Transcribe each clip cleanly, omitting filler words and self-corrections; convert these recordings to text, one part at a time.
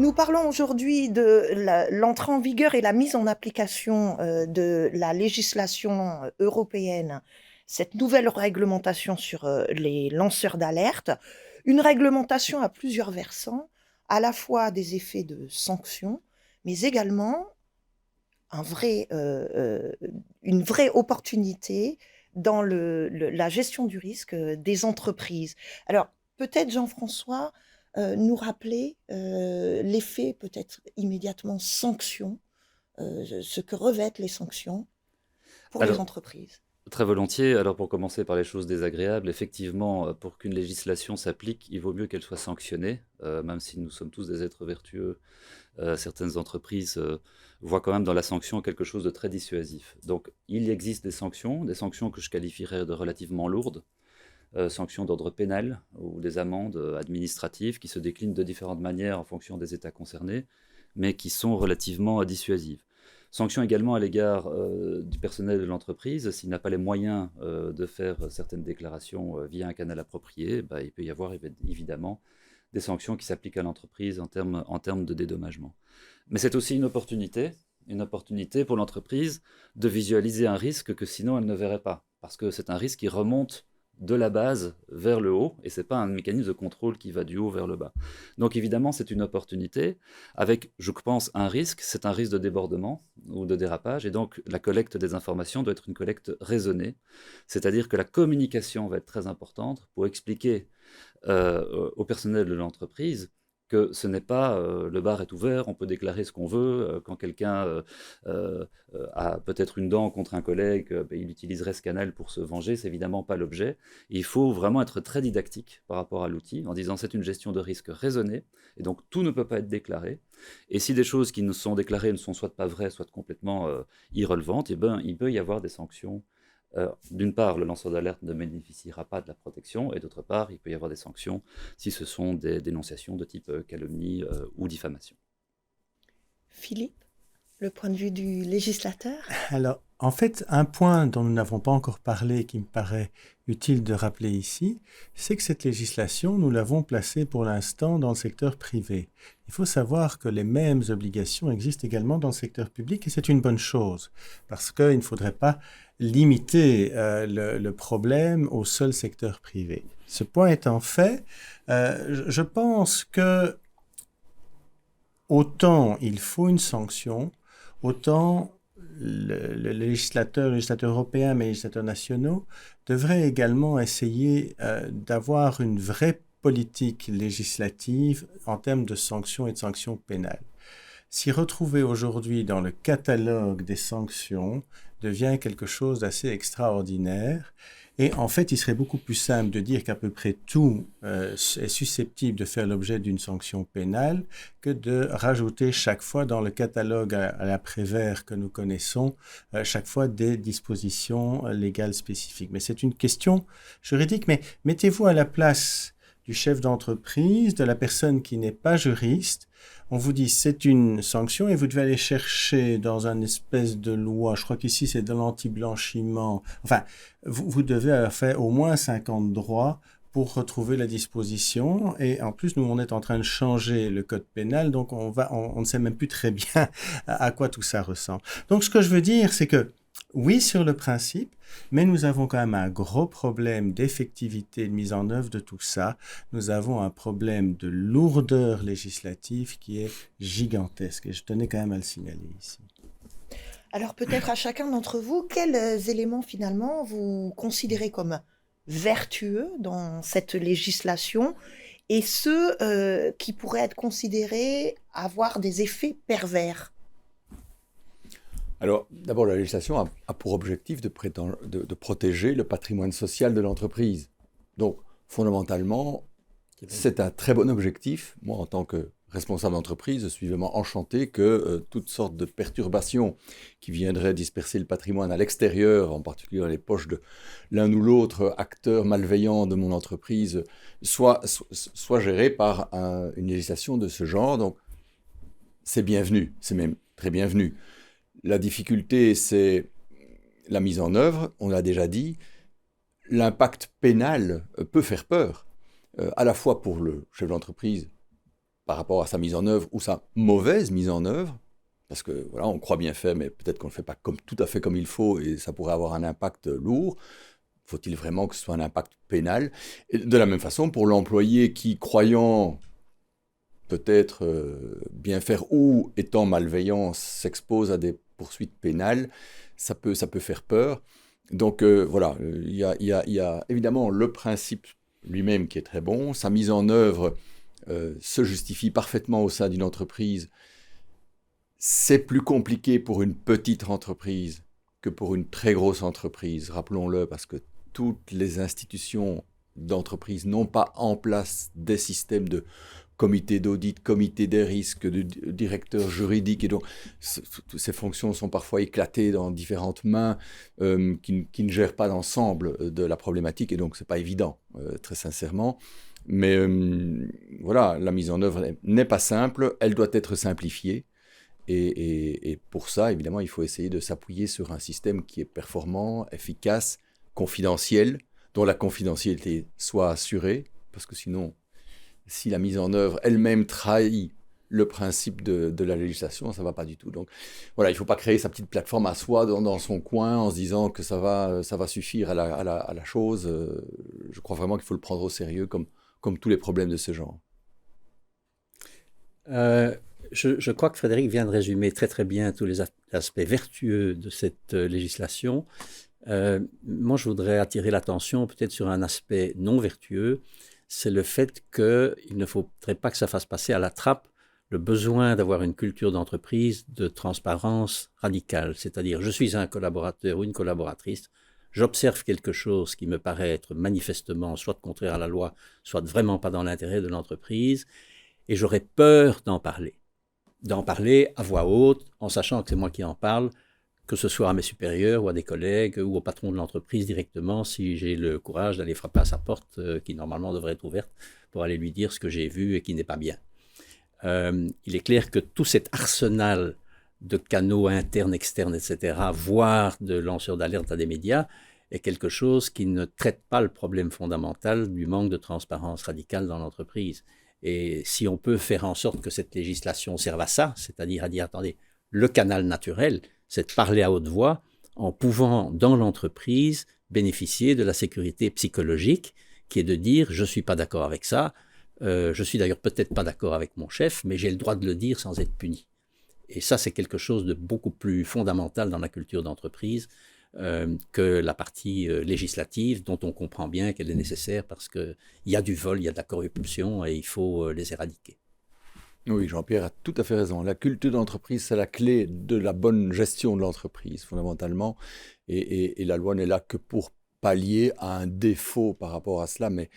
Nous parlons aujourd'hui de l'entrée en vigueur et la mise en application de la législation européenne, cette nouvelle réglementation sur les lanceurs d'alerte, une réglementation à plusieurs versants, à la fois des effets de sanctions, mais également un une vraie opportunité dans la gestion du risque des entreprises. Alors, peut-être Jean-François, nous rappeler l'effet peut-être immédiatement sanctions, ce que revêtent les sanctions pour les Alors, entreprises. très volontiers. Alors, pour commencer par les choses désagréables, effectivement, pour qu'une législation s'applique, il vaut mieux qu'elle soit sanctionnée, même si nous sommes tous des êtres vertueux. Certaines entreprises voient quand même dans la sanction quelque chose de très dissuasif. Donc, il existe des sanctions que je qualifierais de relativement lourdes, sanctions d'ordre pénal ou des amendes administratives qui se déclinent de différentes manières en fonction des États concernés, mais qui sont relativement dissuasives. Sanctions également à l'égard du personnel de l'entreprise. S'il n'a pas les moyens de faire certaines déclarations via un canal approprié, bah, il peut y avoir évidemment des sanctions qui s'appliquent à l'entreprise en termes de dédommagement. Mais c'est aussi une opportunité pour l'entreprise de visualiser un risque que sinon elle ne verrait pas, parce que c'est un risque qui remonte de la base vers le haut, et ce n'est pas un mécanisme de contrôle qui va du haut vers le bas. Donc évidemment, c'est une opportunité, avec, je pense, un risque, c'est un risque de débordement ou de dérapage, et donc la collecte des informations doit être une collecte raisonnée, c'est-à-dire que la communication va être très importante pour expliquer au personnel de l'entreprise que ce n'est pas le bar est ouvert, on peut déclarer ce qu'on veut. Quand quelqu'un a peut-être une dent contre un collègue, ben, il utiliserait ce canal pour se venger, c'est évidemment pas l'objet. Il faut vraiment être très didactique par rapport à l'outil en disant c'est une gestion de risque raisonnée et donc tout ne peut pas être déclaré. Et si des choses qui ne sont déclarées ne sont soit pas vraies, soit complètement irrelevantes, eh ben, il peut y avoir des sanctions. D'une part, le lanceur d'alerte ne bénéficiera pas de la protection, et d'autre part, il peut y avoir des sanctions si ce sont des dénonciations de type calomnie ou diffamation. Philippe, le point de vue du législateur? Alors, en fait, un point dont nous n'avons pas encore parlé et qui me paraît utile de rappeler ici, c'est que cette législation, nous l'avons placée pour l'instant dans le secteur privé. Il faut savoir que les mêmes obligations existent également dans le secteur public et c'est une bonne chose parce qu'il ne faudrait pas limiter le problème au seul secteur privé. Ce point étant fait, je pense que autant il faut une sanction, autant le législateur européen, mais les législateurs nationaux, devraient également essayer d'avoir une vraie politique législative en termes de sanctions et de sanctions pénales. S'y retrouver aujourd'hui dans le catalogue des sanctions devient quelque chose d'assez extraordinaire. Et en fait, il serait beaucoup plus simple de dire qu'à peu près tout est susceptible de faire l'objet d'une sanction pénale que de rajouter chaque fois dans le catalogue à la Prévert que nous connaissons, chaque fois des dispositions légales spécifiques. Mais c'est une question juridique. Mais mettez-vous à la place du chef d'entreprise, de la personne qui n'est pas juriste. On vous dit c'est une sanction et vous devez aller chercher dans une espèce de loi, je crois qu'ici c'est de l'anti-blanchiment, enfin, vous devez avoir fait au moins 50 droits pour retrouver la disposition. Et en plus, nous, on est en train de changer le code pénal, donc on ne sait même plus très bien à quoi tout ça ressemble. Donc, ce que je veux dire, c'est que oui, sur le principe, mais nous avons quand même un gros problème d'effectivité, de mise en œuvre de tout ça. Nous avons un problème de lourdeur législative qui est gigantesque. Et je tenais quand même à le signaler ici. Alors peut-être à chacun d'entre vous, quels éléments finalement vous considérez comme vertueux dans cette législation et ceux qui pourraient être considérés avoir des effets pervers? Alors, d'abord, la législation a pour objectif de protéger le patrimoine social de l'entreprise. Donc, fondamentalement, c'est un très bon objectif. Moi, en tant que responsable d'entreprise, je suis vraiment enchanté que toutes sortes de perturbations qui viendraient disperser le patrimoine à l'extérieur, en particulier dans les poches de l'un ou l'autre acteur malveillant de mon entreprise, soient gérées par une législation de ce genre. Donc, c'est bienvenu, c'est même très bienvenu. La difficulté, c'est la mise en œuvre, on l'a déjà dit. L'impact pénal peut faire peur, à la fois pour le chef d'entreprise par rapport à sa mise en œuvre ou sa mauvaise mise en œuvre, parce que voilà, on croit bien faire, mais peut-être qu'on ne le fait pas tout à fait comme il faut et ça pourrait avoir un impact lourd. Faut-il vraiment que ce soit un impact pénal? Et de la même façon, pour l'employé qui, croyant peut-être bien faire ou étant malveillant, s'expose à des poursuites pénales, ça peut faire peur. Donc voilà, il y a évidemment le principe lui-même qui est très bon, sa mise en œuvre se justifie parfaitement au sein d'une entreprise. C'est plus compliqué pour une petite entreprise que pour une très grosse entreprise, rappelons-le, parce que toutes les institutions d'entreprise n'ont pas en place des systèmes de comité d'audit, comité des risques, de directeur juridique, et donc ces fonctions sont parfois éclatées dans différentes mains qui ne gèrent pas l'ensemble de la problématique, et donc c'est pas évident, très sincèrement. Mais voilà, la mise en œuvre n'est pas simple, elle doit être simplifiée. Et pour ça, évidemment, il faut essayer de s'appuyer sur un système qui est performant, efficace, confidentiel, dont la confidentialité soit assurée, parce que sinon, si la mise en œuvre elle-même trahit le principe de la législation, ça ne va pas du tout. Donc voilà, il ne faut pas créer sa petite plateforme à soi dans son coin en se disant que ça va suffire à la chose. Je crois vraiment qu'il faut le prendre au sérieux comme tous les problèmes de ce genre. Je crois que Frédéric vient de résumer très très bien tous les aspects vertueux de cette législation. Moi, je voudrais attirer l'attention peut-être sur un aspect non vertueux, c'est le fait qu'il ne faudrait pas que ça fasse passer à la trappe le besoin d'avoir une culture d'entreprise de transparence radicale. C'est-à-dire, je suis un collaborateur ou une collaboratrice, j'observe quelque chose qui me paraît être manifestement soit contraire à la loi, soit vraiment pas dans l'intérêt de l'entreprise, et j'aurais peur d'en parler à voix haute, en sachant que c'est moi qui en parle, que ce soit à mes supérieurs ou à des collègues ou au patron de l'entreprise directement, si j'ai le courage d'aller frapper à sa porte, qui normalement devrait être ouverte, pour aller lui dire ce que j'ai vu et qui n'est pas bien. Il est clair que tout cet arsenal de canaux internes, externes, etc., voire de lanceurs d'alerte à des médias, est quelque chose qui ne traite pas le problème fondamental du manque de transparence radicale dans l'entreprise. Et si on peut faire en sorte que cette législation serve à ça, c'est-à-dire à dire, attendez, le canal naturel, c'est de parler à haute voix en pouvant, dans l'entreprise, bénéficier de la sécurité psychologique, qui est de dire, je ne suis pas d'accord avec ça, je suis d'ailleurs peut-être pas d'accord avec mon chef, mais j'ai le droit de le dire sans être puni. Et ça, c'est quelque chose de beaucoup plus fondamental dans la culture d'entreprise que la partie législative, dont on comprend bien qu'elle est nécessaire parce qu'il y a du vol, il y a de la corruption et il faut les éradiquer. Oui, Jean-Pierre a tout à fait raison. La culture d'entreprise, c'est la clé de la bonne gestion de l'entreprise, fondamentalement. Et la loi n'est là que pour pallier à un défaut par rapport à cela. Mais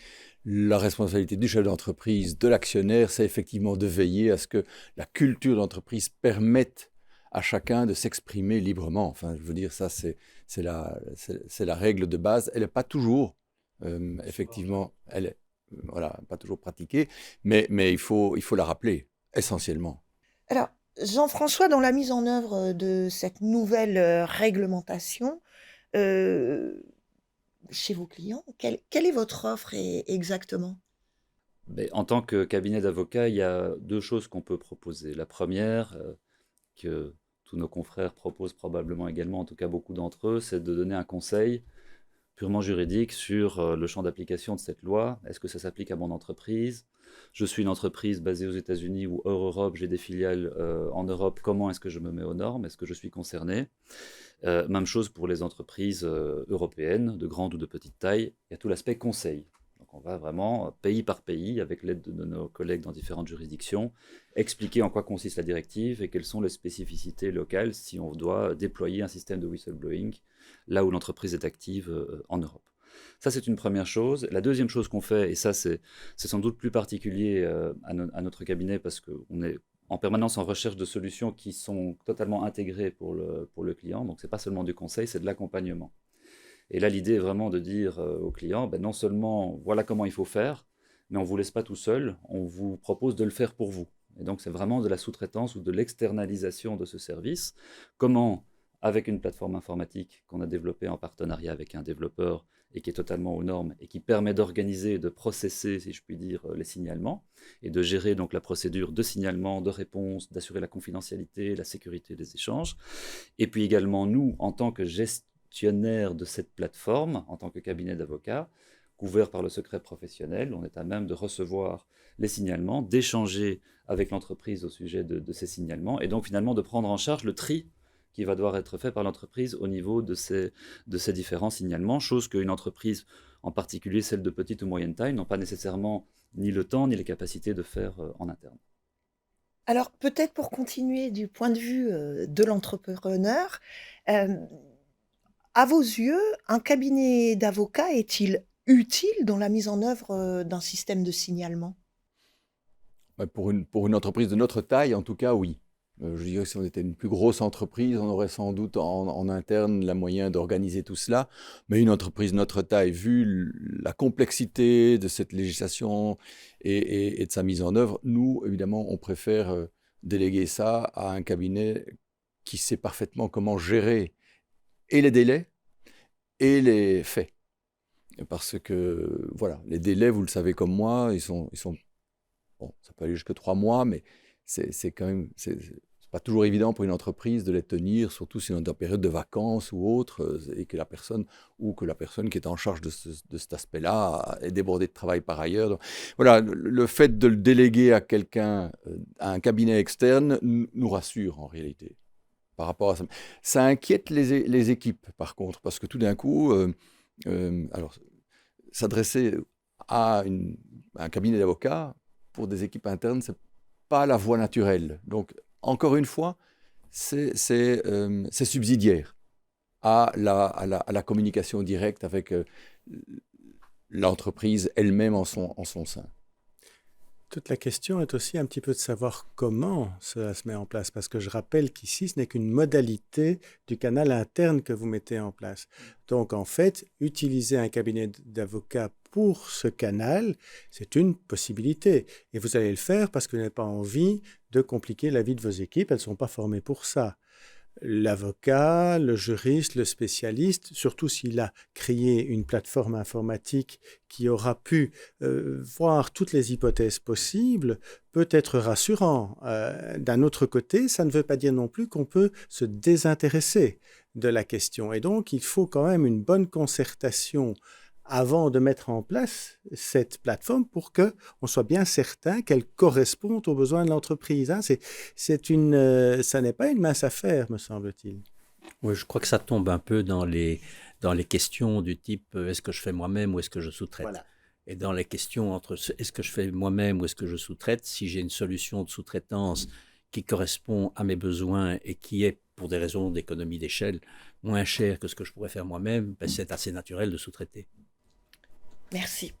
la responsabilité du chef d'entreprise, de l'actionnaire, c'est effectivement de veiller à ce que la culture d'entreprise permette à chacun de s'exprimer librement. Enfin, je veux dire, ça, c'est la règle de base. Elle n'est pas toujours, effectivement, elle est voilà, pas toujours pratiquée, mais il faut la rappeler, essentiellement. Alors, Jean-François, dans la mise en œuvre de cette nouvelle réglementation, chez vos clients, quelle est votre offre exactement? En tant que cabinet d'avocats, il y a deux choses qu'on peut proposer. La première, que tous nos confrères proposent probablement également, en tout cas beaucoup d'entre eux, c'est de donner un conseil purement juridique sur le champ d'application de cette loi. Est-ce que ça s'applique à mon entreprise? Je suis une entreprise basée aux États-Unis ou hors Europe, j'ai des filiales en Europe. Comment est-ce que je me mets aux normes? Est-ce que je suis concerné? Même chose pour les entreprises européennes, de grande ou de petite taille. Il y a tout l'aspect conseil. Donc on va vraiment, pays par pays, avec l'aide de nos collègues dans différentes juridictions, expliquer en quoi consiste la directive et quelles sont les spécificités locales si on doit déployer un système de whistleblowing là où l'entreprise est active en Europe. Ça, c'est une première chose. La deuxième chose qu'on fait, et ça, c'est sans doute plus particulier à notre cabinet parce qu'on est en permanence en recherche de solutions qui sont totalement intégrées pour le client. Donc, ce n'est pas seulement du conseil, c'est de l'accompagnement. Et là, l'idée est vraiment de dire au client, non seulement voilà comment il faut faire, mais on ne vous laisse pas tout seul, on vous propose de le faire pour vous. Et donc, c'est vraiment de la sous-traitance ou de l'externalisation de ce service. Comment avec une plateforme informatique qu'on a développée en partenariat avec un développeur et qui est totalement aux normes et qui permet d'organiser et de processer, si je puis dire, les signalements et de gérer donc la procédure de signalement, de réponse, d'assurer la confidentialité, la sécurité des échanges. Et puis également, nous, en tant que gestionnaire de cette plateforme, en tant que cabinet d'avocats, couvert par le secret professionnel, on est à même de recevoir les signalements, d'échanger avec l'entreprise au sujet de ces signalements et donc finalement de prendre en charge le tri qui va devoir être fait par l'entreprise au niveau de ces différents signalements, chose qu'une entreprise, en particulier celle de petite ou moyenne taille, n'ont pas nécessairement ni le temps ni les capacités de faire en interne. Alors peut-être pour continuer du point de vue de l'entrepreneur, à vos yeux, un cabinet d'avocats est-il utile dans la mise en œuvre d'un système de signalement? Pour une entreprise de notre taille, en tout cas, oui. Je dirais que si on était une plus grosse entreprise, on aurait sans doute en interne la moyen d'organiser tout cela. Mais une entreprise de notre taille, vu la complexité de cette législation et de sa mise en œuvre, nous, évidemment, on préfère déléguer ça à un cabinet qui sait parfaitement comment gérer et les délais et les faits. Parce que, voilà, les délais, vous le savez comme moi, ils sont bon, ça peut aller jusque 3 mois, mais c'est quand même, c'est pas toujours évident pour une entreprise de les tenir, surtout si on est en période de vacances ou autre, et que la personne qui est en charge de cet aspect-là est débordée de travail par ailleurs. Donc, voilà, le fait de le déléguer à quelqu'un, à un cabinet externe, nous rassure en réalité par rapport à ça. Ça inquiète les équipes, par contre, parce que tout d'un coup, alors, s'adresser à un cabinet d'avocats pour des équipes internes, c'est pas la voie naturelle. Donc, encore une fois, c'est subsidiaire à la communication directe avec l'entreprise elle-même en son sein. Toute la question est aussi un petit peu de savoir comment cela se met en place, parce que je rappelle qu'ici, ce n'est qu'une modalité du canal interne que vous mettez en place. Donc, en fait, utiliser un cabinet d'avocats pour ce canal, c'est une possibilité. Et vous allez le faire parce que vous n'avez pas envie de compliquer la vie de vos équipes, elles ne sont pas formées pour ça. L'avocat, le juriste, le spécialiste, surtout s'il a créé une plateforme informatique qui aura pu voir toutes les hypothèses possibles, peut être rassurant. D'un autre côté, ça ne veut pas dire non plus qu'on peut se désintéresser de la question. Et donc, il faut quand même une bonne concertation avant de mettre en place cette plateforme pour qu'on soit bien certain qu'elle corresponde aux besoins de l'entreprise. Hein. Ça n'est pas une mince affaire, me semble-t-il. Oui, je crois que ça tombe un peu dans les questions du type est-ce que je fais moi-même ou est-ce que je sous-traite. Voilà. Et dans les questions entre est-ce que je fais moi-même ou est-ce que je sous-traite, si j'ai une solution de sous-traitance qui correspond à mes besoins et qui est, pour des raisons d'économie d'échelle, moins chère que ce que je pourrais faire moi-même, ben c'est assez naturel de sous-traiter. Merci.